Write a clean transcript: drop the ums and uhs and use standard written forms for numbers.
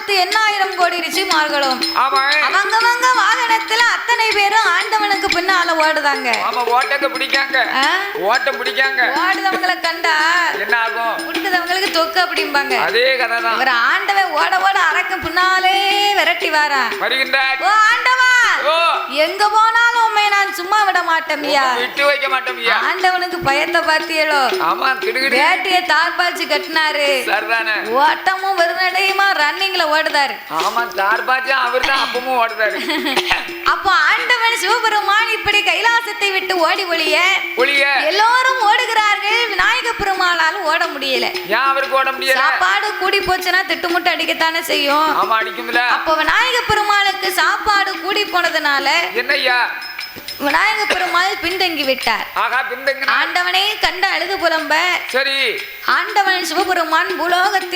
ஆயிரத்து எண்ணாயிரம் கோடி ரிஷிமார்களும் அவங்கவங்க வாகனத்துல அத்தனை பேரும் ஆண்டவனுக்கு பின்னால ஓடுதாங்க. ஓடுதவங்களை கண்டா என்ன ஆகும்? குடுக்குதவங்களுக்கு தொக்கு அப்படிம்பாங்க. அதே கதைதான். ஒரு ஆண்டவன் ஓட ஓட அரக்கும் பின்னாலே விரட்டி வாரா. ஓ ஆண்டவா, எங்க போனாலும் உண்மை நான் சும்மா விட மாட்டேன்யா, விட்டு வைக்க மாட்டேன்யா. ஆண்டவனுக்கு பயத்தை பார்த்தியலோ? ஆமா, வேட்டியை தார்பாச்சு கட்டினாரு. ஓட்டமும் வெறுநடையுமா ரன்னிங்ல ஓடுதாரு. ஆமா, தார்பாச்சு அவர்தான் அப்பவும் ஓடுதாரு. அப்போ ஆண்டவன் சிவபெருமான் இப்படி கைலாசத்தை விட்டு ஓடி ஒளிய எல்லோரும் ஓடுகிறார்கள். விநாயக பெருமாளாலும் ஓட முடியல. ஏன் அவருக்கு ஓட முடியல? சாப்பாடு கூடி போச்சுன்னா திட்டுமுட்டு அடிக்கத்தானே செய்யும். ஆமா, அடிக்கும்ல. அப்போ விநாயக பெருமாளுக்கு சாப்பாடு கூடி போனதுனால என்னய்யா விநாயக பெருமாள் பின்தங்கி விட்டார். ஆண்டவனை கண்டு அழுது புலம்ப சரி ஆண்டவன் சிவபெருமான் பூலோகத்தில்